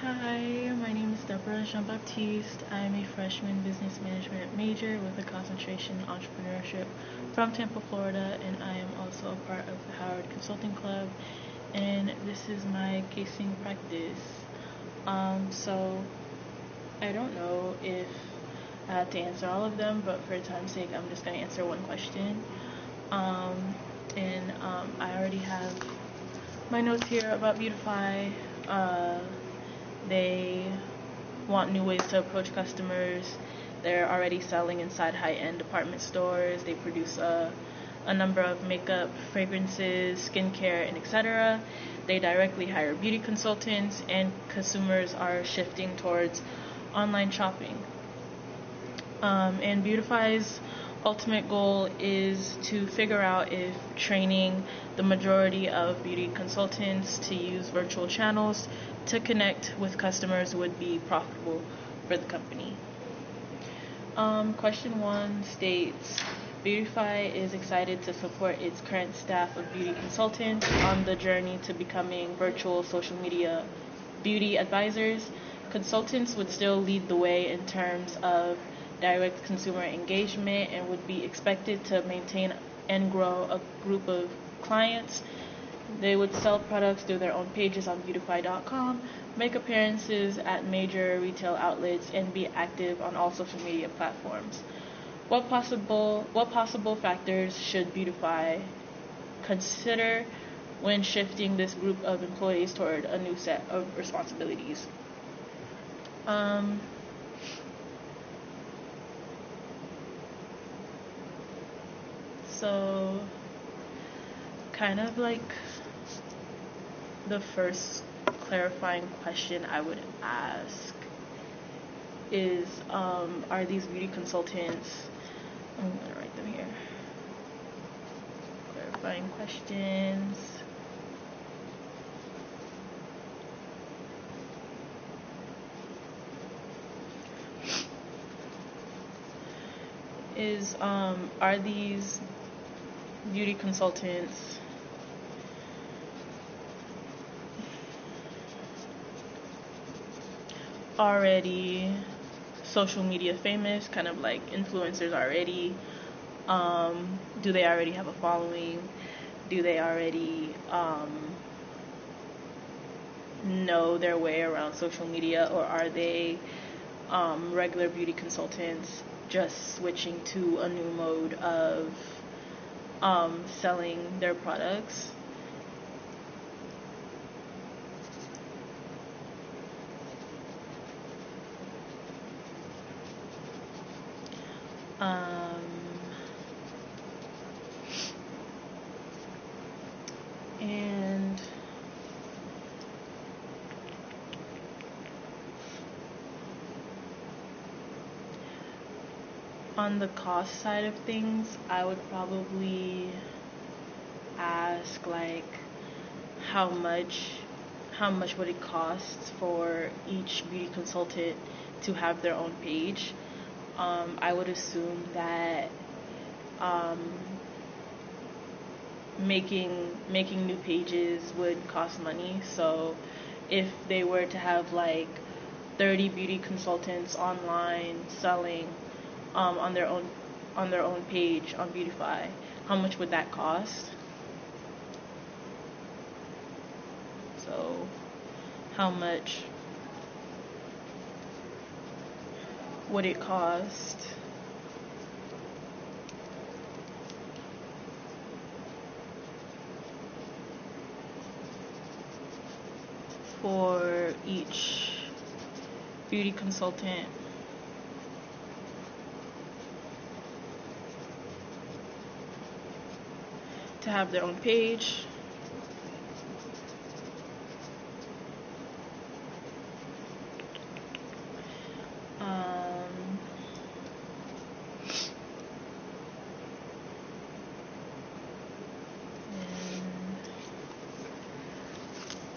Hi, my name is Deborah Jean-Baptiste. I am a freshman business management major with a concentration in entrepreneurship from Tampa, Florida, and I am also a part of the Howard Consulting Club, and this is my casing practice. So I don't know if I had to answer all of them, but for time's sake, I'm just going to answer one question. I already have my notes here about Beautify. They want new ways to approach customers. They're already selling inside high-end department stores. They produce a number of makeup, fragrances, skincare, and etc. They directly hire beauty consultants, and consumers are shifting towards online shopping. And Beautify's ultimate goal is to figure out if training the majority of beauty consultants to use virtual channels to connect with customers would be profitable for the company. Question 1 states, Beautify is excited to support its current staff of beauty consultants on the journey to becoming virtual social media beauty advisors. Consultants would still lead the way in terms of direct consumer engagement and would be expected to maintain and grow a group of clients. They would sell products through their own pages on Beautify.com, make appearances at major retail outlets, and be active on all social media platforms. What possible factors should Beautify consider when shifting this group of employees toward a new set of responsibilities? So, kind of like the first clarifying question I would ask is, are these beauty consultants, I'm going to write them here, clarifying questions. Are these beauty consultants already social media famous, kind of like influencers already? Do they already have a following? Do they already know their way around social media, or are they regular beauty consultants just switching to a new mode of selling their products? And on the cost side of things, I would probably ask, like, how much would it cost for each beauty consultant to have their own page? I would assume that making new pages would cost money. So if they were to have like 30 beauty consultants online selling on their own page on Beautify, how much would that cost? So how much would it cost for each beauty consultant to have their own page?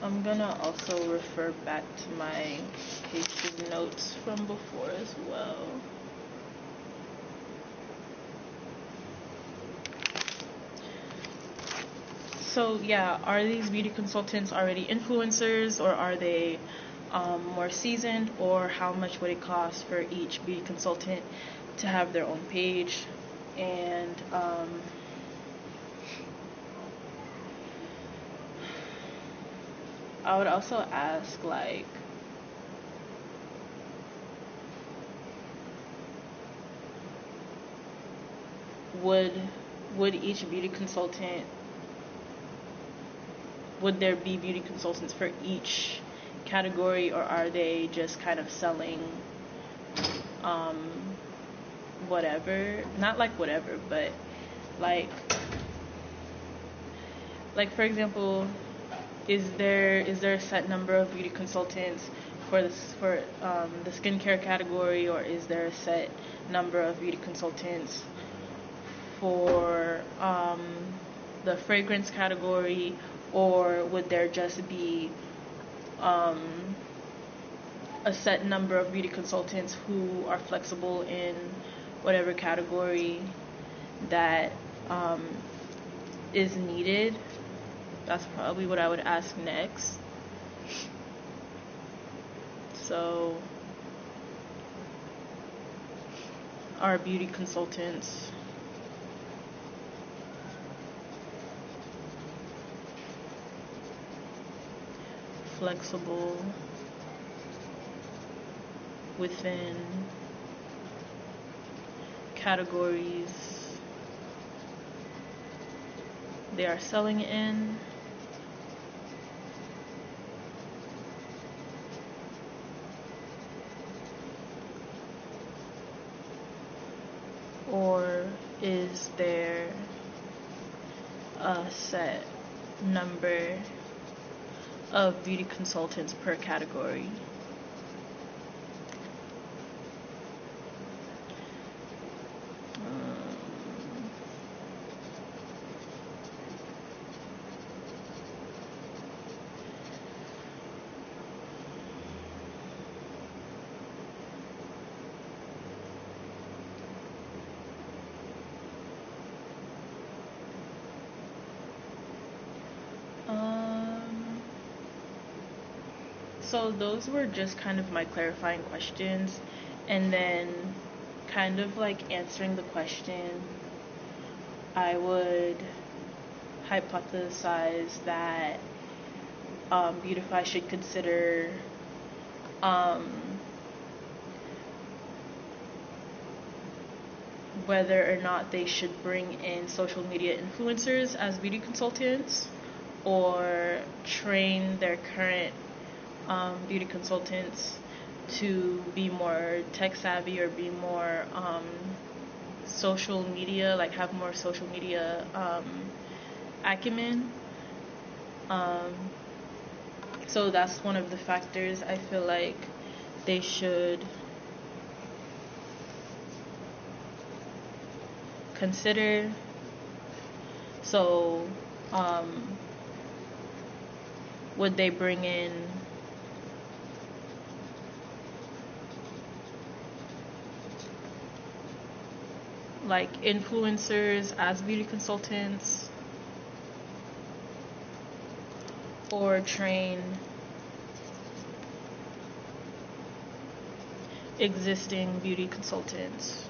I'm gonna also refer back to my pasted notes from before as well. So yeah, are these beauty consultants already influencers, or are they more seasoned, or how much would it cost for each beauty consultant to have their own page. And I would also ask, like, would each beauty consultant, would there be beauty consultants for each category, or are they just kind of selling whatever, not like whatever, but like for example, is there a set number of beauty consultants for the skincare category, or is there a set number of beauty consultants for the fragrance category, or would there just be a set number of beauty consultants who are flexible in whatever category that is needed? That's probably what I would ask next. So, are beauty consultants flexible within categories they are selling in? Or is there a set number of beauty consultants per category? So those were just kind of my clarifying questions, and then kind of like answering the question, I would hypothesize that Beautify should consider whether or not they should bring in social media influencers as beauty consultants, or train their current beauty consultants to be more tech savvy, or be more social media, like have more social media acumen. So that's one of the factors I feel like they should consider. So would they bring in like influencers as beauty consultants, or train existing beauty consultants?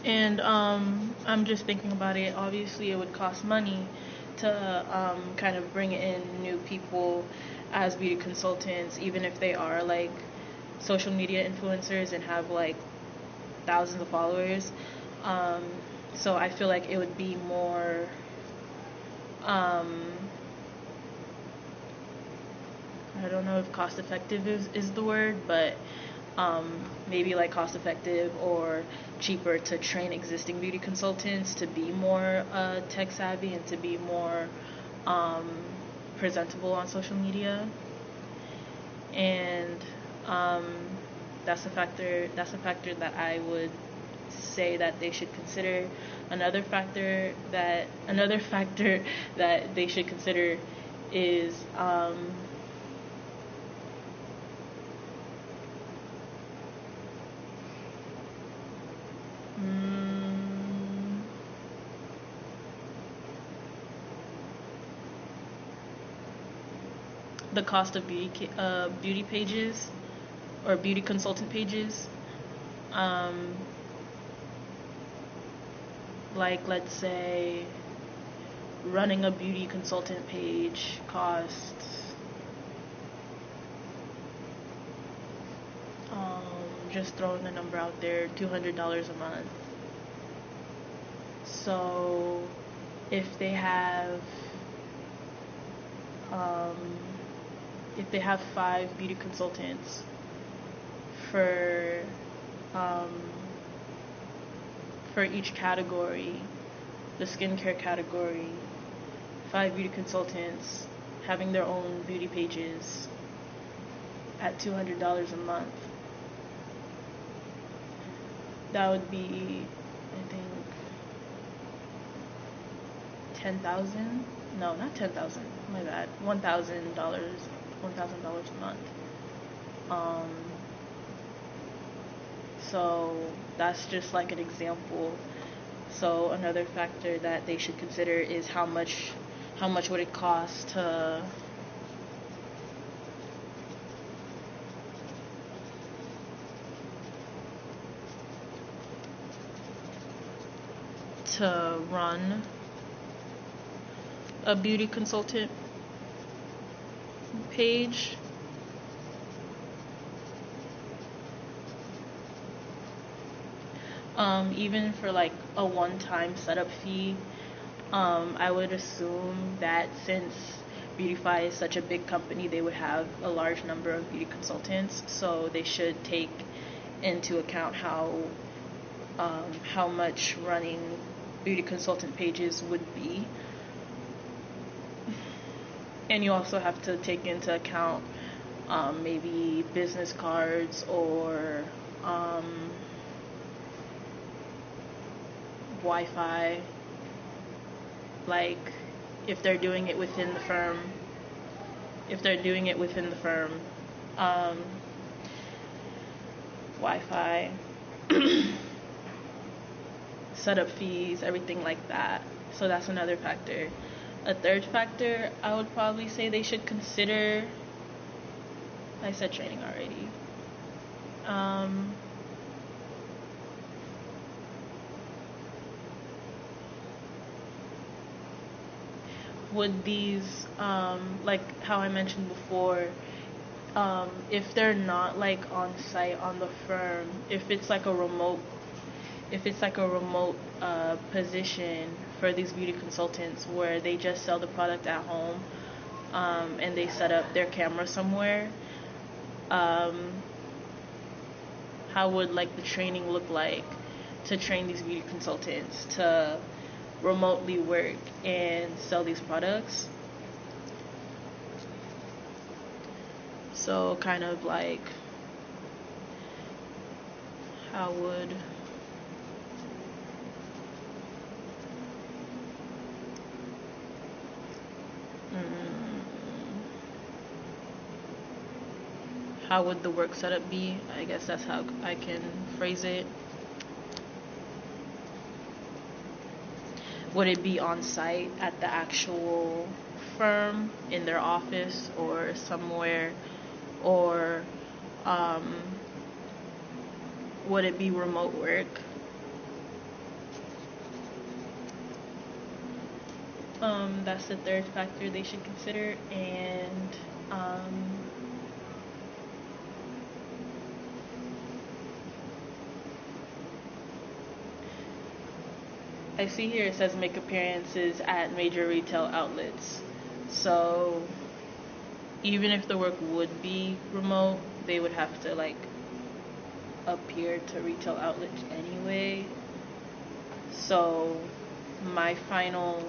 And I'm just thinking about it. Obviously, it would cost money to kind of bring in new people as beauty consultants, even if they are like social media influencers and have like thousands of followers. So I feel like it would be more I don't know if cost effective is the word, but maybe like cost effective or cheaper to train existing beauty consultants to be more tech savvy and to be more presentable on social media. And that's a factor that I would say that they should consider. Another factor that they should consider is the cost of beauty pages or beauty consultant pages. Like, let's say running a beauty consultant page costs just throwing a number out there, $200 a month. So if they have 5 beauty consultants for each category, the skincare category, 5 beauty consultants having their own beauty pages at $200 a month, that would be, I think, 10,000. No, not 10,000. My bad. $1,000. $1,000 a month. So that's just like an example. So another factor that they should consider is how much would it cost to run a beauty consultant page. Even for like a one-time setup fee, I would assume that since Beautify is such a big company, they would have a large number of beauty consultants, so they should take into account how much running beauty consultant pages would be. And you also have to take into account maybe business cards or Wi-Fi, like if they're doing it within the firm, Wi-Fi, setup fees, everything like that. So that's another factor. A third factor, I would probably say they should consider, I said training already. Would these, like how I mentioned before, if they're not like on site on the firm, if it's like a remote position for these beauty consultants where they just sell the product at home, and they set up their camera somewhere, how would like the training look like to train these beauty consultants to remotely work and sell these products? So kind of like how would the work setup be? I guess that's how I can phrase it. Would it be on site at the actual firm, in their office or somewhere, or would it be remote work? That's the third factor they should consider. And I see here it says make appearances at major retail outlets. So even if the work would be remote, they would have to like appear to retail outlets anyway. So my final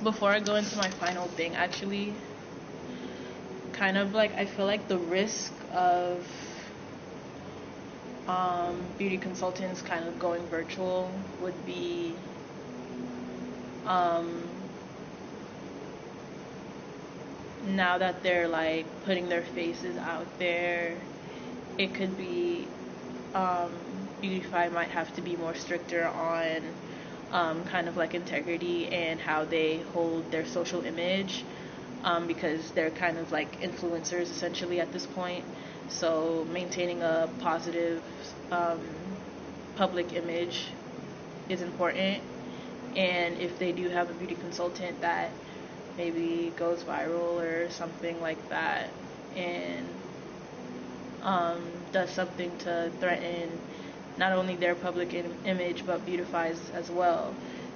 before I go into my final thing, actually, kind of like I feel like the risk of beauty consultants kind of going virtual would be now that they're like putting their faces out there, it could be Beautify might have to be more stricter on kind of like integrity and how they hold their social image, because they're kind of like influencers essentially at this point. So maintaining a positive um, public image is important. And if they do have a beauty consultant that maybe goes viral or something like that, and does something to threaten not only their public image but Beautify's as well,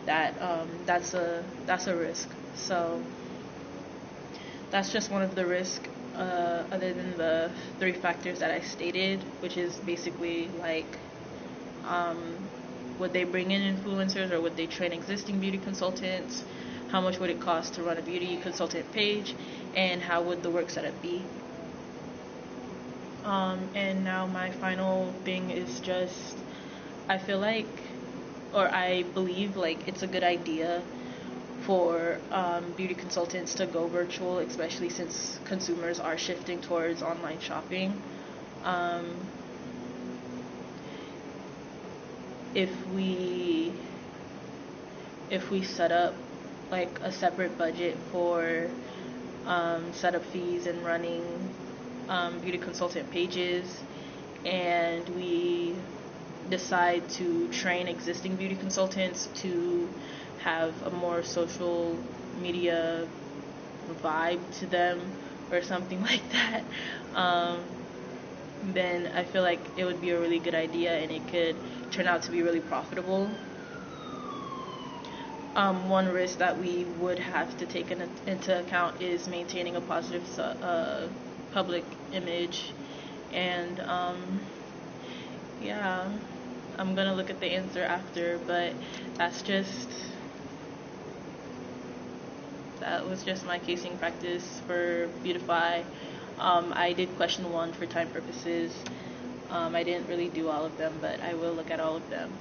that's a risk. So that's just one of the risks, other than the three factors that I stated, which is basically like, um, would they bring in influencers or would they train existing beauty consultants? How much would it cost to run a beauty consultant page? And how would the work setup be? And now my final thing is just, I feel like, or I believe like it's a good idea for beauty consultants to go virtual, especially since consumers are shifting towards online shopping. Um, if we set up like a separate budget for setup fees and running beauty consultant pages, and we decide to train existing beauty consultants to have a more social media vibe to them or something like that, then I feel like it would be a really good idea and it could turn out to be really profitable. One risk that we would have to take into account is maintaining a positive public image. And yeah, I'm gonna look at the answer after, but that was just my casing practice for Beautify. I did question one for time purposes. I didn't really do all of them, but I will look at all of them.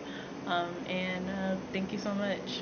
And thank you so much.